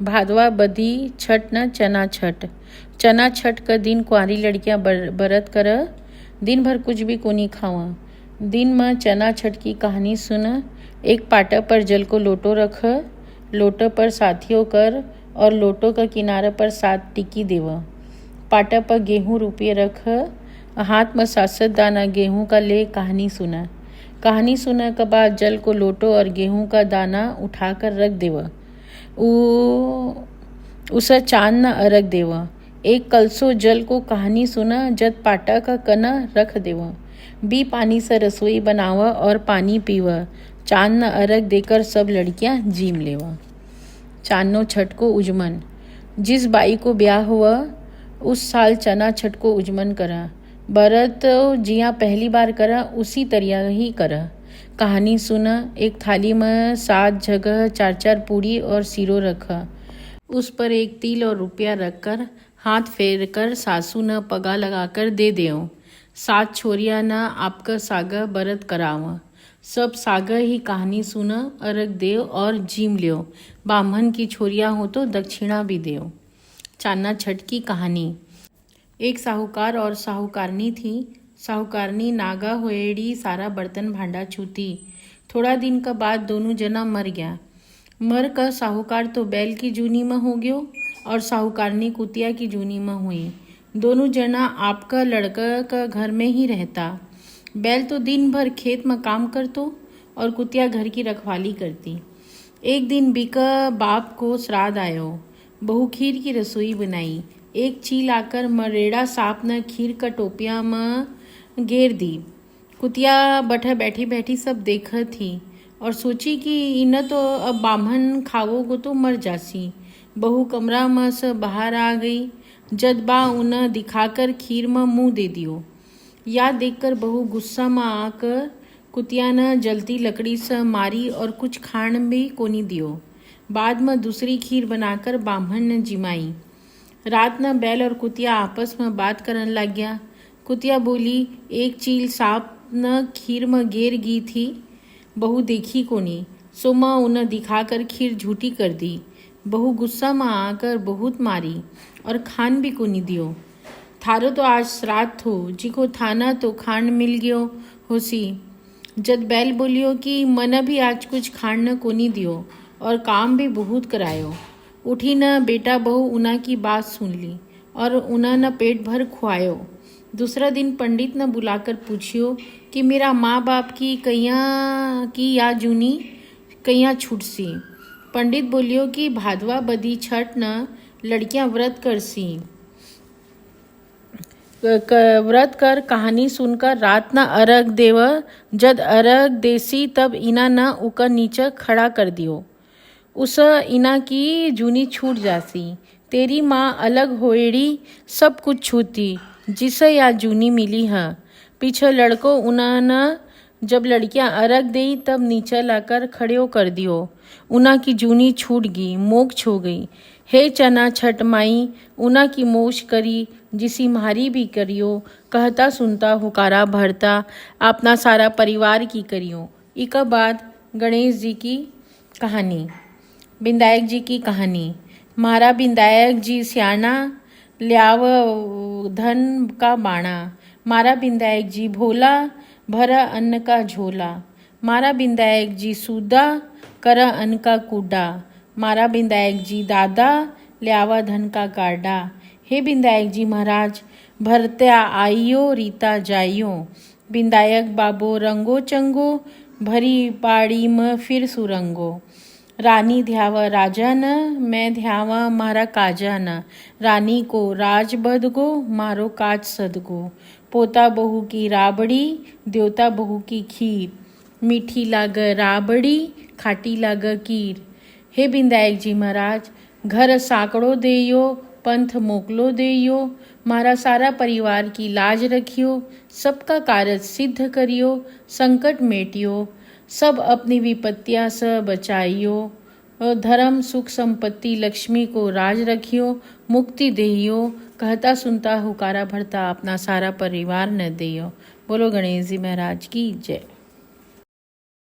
भादवा बदी छठ न चना छठ। चना छठ का दिन कुंवारी लड़कियां बरत कर दिन भर कुछ भी को नहीं खावा। दिन में चना छठ की कहानी सुन। एक पाटा पर जल को लोटो रख, लोटो पर साथियों कर और लोटो का किनारे पर 7 टिक्की देव। पाटा पर गेहूं रुपये रख, हाथ में 7 दाना गेहूं का ले कहानी सुना। कहानी सुना के बाद जल को लोटो और गेहूं का दाना उठाकर रख देव। उसे चांद न अर्घ देव। एक कलसो जल को कहानी सुना जद पाटा का कना रख देव। बी पानी से रसोई बनावा और पानी पीवा। चांद न अर्घ देकर सब लड़कियां जीम लेवा। चांदनो छठ को उजमन। जिस बाई को ब्याह हुआ उस साल चना छठ को उजमन करा। बरत जिया पहली बार करा उसी तरह ही करा। कहानी सुना। एक थाली में 7 जगह 4-4 पूड़ी और सीरो रखा। उस पर एक तिल और रुपया रखकर हाथ फेर कर सासू न पगा लगाकर दे देओ। 7 छोरिया न आपका सागा बरत कराव। सब सागा ही कहानी सुना, अर्घ देव और जीम लियो। बामन की छोरिया हो तो दक्षिणा भी देव। चांदना छठ की कहानी। एक साहूकार और साहूकारनी थी। साहूकारनी नागा होएड़ी सारा बर्तन भांडा छूती। थोड़ा दिन का बाद दोनों जना मर गया। मर कर साहूकार तो बैल की जूनी में हो गयो और साहूकारनी कुतिया की जूनी में हुई। दोनों जना आपका लड़का का घर में ही रहता। बैल तो दिन भर खेत में काम करतो और कुतिया घर की रखवाली करती। एक दिन बीका बाप को श्राद्ध आयो। बहू खीर की रसोई बनाई। एक चील आकर मरेड़ा सांप न खीर का टोपिया में घेर दी। कुतिया बैठी बैठी सब देखा थी और सोची कि इन तो अब बामन खावोगो तो मर जासी। बहू कमरा में से बाहर आ गई। जद बा उन्हें दिखाकर खीर में मुंह दे दियो। या देखकर बहू गुस्सा में आकर कुतिया ने जलती लकड़ी से मारी और कुछ खाण भी कोनी दियो। बाद में दूसरी खीर बनाकर बामन ने जिमाई। रात न बैल और कुतिया आपस में बात करने लग गया। कुतिया बोली, एक चील सांप न खीर में गिर गई थी, बहू देखी कोनी, सो माँ उन्हें दिखाकर खीर झूठी कर दी। बहू गुस्सा में आकर बहुत मारी और खान भी कोनी दियो। थारो तो आज श्राद्ध थो, जिको थाना तो खान मिल गयो होसी। जद बैल बोलियो कि मन भी आज कुछ खान न कोनी दियो और काम भी बहुत करायो। उठी न बेटा बहू उना की बात सुन ली और उन्हें न पेट भर खुआयो। दूसरा दिन पंडित ने बुलाकर पूछियो कि मेरा माँ बाप की कैया की या जूनी कैया छूटसी। पंडित बोलियो कि भादवा बदी छठ न लड़कियां व्रत करसी। व्रत कर कहानी सुनकर रात न अर्घ देव। जद अर्घ देसी तब इना न उकर नीचे खड़ा कर दियो। उस इना की जूनी छूट जासी। तेरी माँ अलग होएड़ी सब कुछ छूती जिसे या जूनी मिली है। पीछे लड़को उन्होंने जब लड़कियां अर्घ देई तब नीचे लाकर खड़े कर दियो। उना की जूनी छूट गई, मोक्ष हो गई। हे चना छठ माई उना की मोक्ष करी जिसी मारी भी करियो। कहता सुनता हुकारा भरता अपना सारा परिवार की करियो। इका बाद गणेश जी की कहानी। बिंदायक जी की कहानी। मारा बिंदायक जी स्याना ल्याव धन का बाणा। मारा बिंदायक जी भोला भरा अन्न का झोला। मारा बिंदायक जी सूदा करा अन्न का कूडा। मारा बिंदायक जी दादा ल्यावा धन का गाडा। हे बिंदायक जी महाराज भरत्या आइयो रीता जाइयो। बिंदायक बाबो रंगो चंगो भरी पाड़ी में फिर सुरंगो। रानी ध्यावा राजा न मैं ध्यावा मारा काजा न। रानी को राज बदगो मारो काज सदगो। पोता बहू की राबड़ी देवता बहू की खीर। मीठी लाग राबड़ी खाटी लाग कीर। हे बिंदायक जी महाराज घर साकड़ो देयो पंथ मोकलो देयो। मारा सारा परिवार की लाज रखियो। सबका कार्य सिद्ध करियो। संकट मेटियो। सब अपनी विपत्तियां से बचाइयो। धर्म सुख संपत्ति लक्ष्मी को राज रखियो। मुक्ति देहियो। कहता सुनता हुकारा भरता अपना सारा परिवार न देयो। बोलो गणेश जी महाराज की जय।